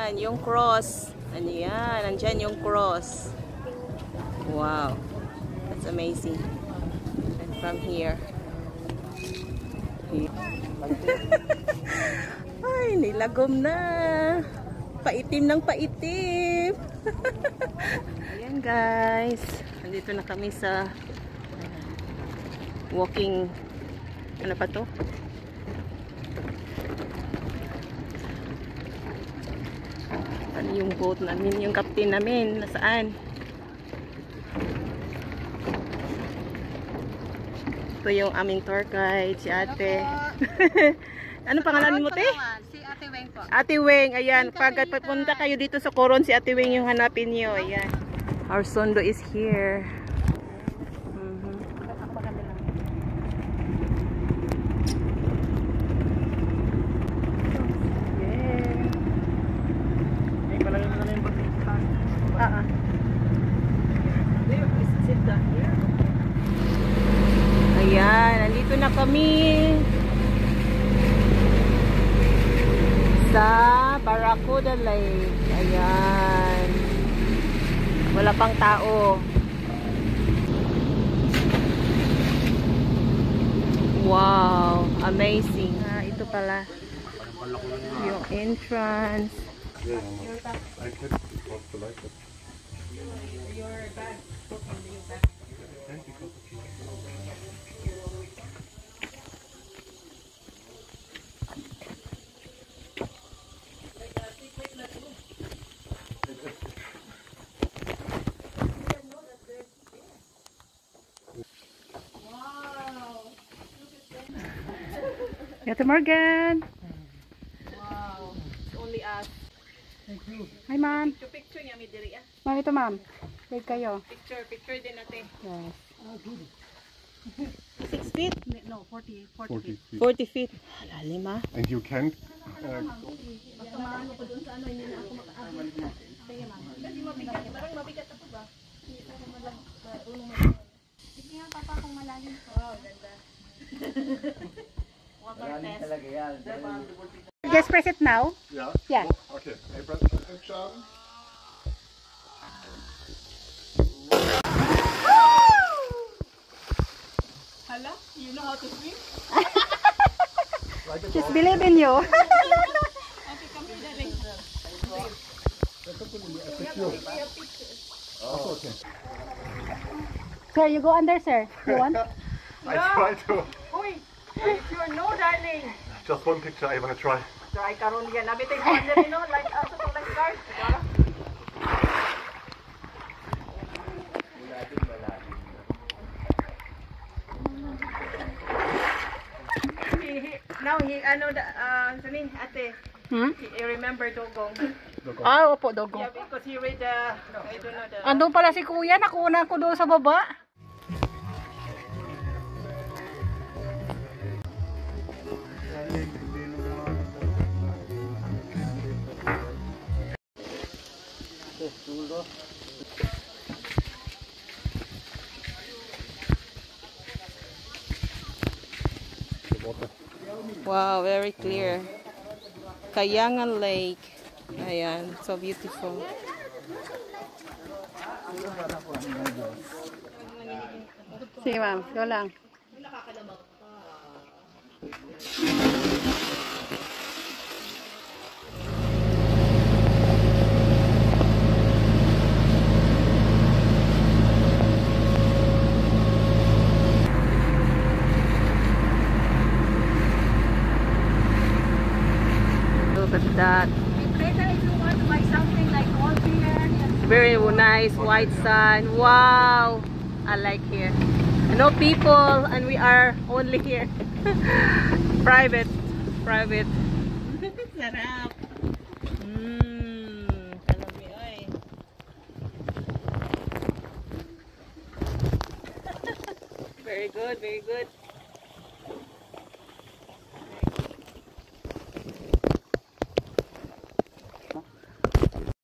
Ayan, yung cross. Ayan, nandyan yung cross. Wow. That's amazing. And from here. Ay, nilagom na. Paitim ng paitim. Ayan guys. Nandito na kami sa walking. Ano pa to? Ano yung boat namin? Yung captain namin. Nasaan? Ito yung aming tour guide. Si ate. Ano pangalan mo, te? Si Ate Weng po. Ate Weng. Ayan. Pag papunta kayo dito sa Coron, si Ate Weng yung hanapin nyo. Ayan. Our Sondo is here. Ayan, nandito na kami sa Barracuda Lake. Ayan. Wala pang tao. Wow, amazing. Ito pala yung entrance. Ate Morgan. Wow. It's only us. Thank you. Hi, ma'am. Picture niya, may diri. Ma'am, ito ma'am. Wait kayo. Picture din natin. Yes. 6 feet? No, 40 feet. 40 feet. Lalim ah. And you can't Maano ko doon sa ano, hindi na ako makaabot. Kaya ma'am. Kasi mabigat. Parang mabigat ako ba? Sige nga papa kung malalim. Wow, ganda. Water test. Just press it now. Yeah? Yeah. Oh, okay. I press the picture. Hala, you know how to swim? Just believe in you. Okay, come here, darling. Oh, okay. Sir, you go under, sir. You want? I try to. Uy, sure no, darling. Just one picture I want to try. Try karon yan. Nabitay ko under, you know, like us to like guard. Now he ano sanin ate. He remember Dogong. Ah, opo, Dogong. Yeah, because he read I don't know the. Andun pala si kuya, nakuha ko doon sa baba. Wow, very clear. Kayangan Lake. Ayan, so beautiful. Sige ma'am, go lang. Look at that. It's better if you want to buy something like all here. Very nice white sun. Wow, I like here. No people and we are only here. Private. Sarap. Kalami ay. Very good.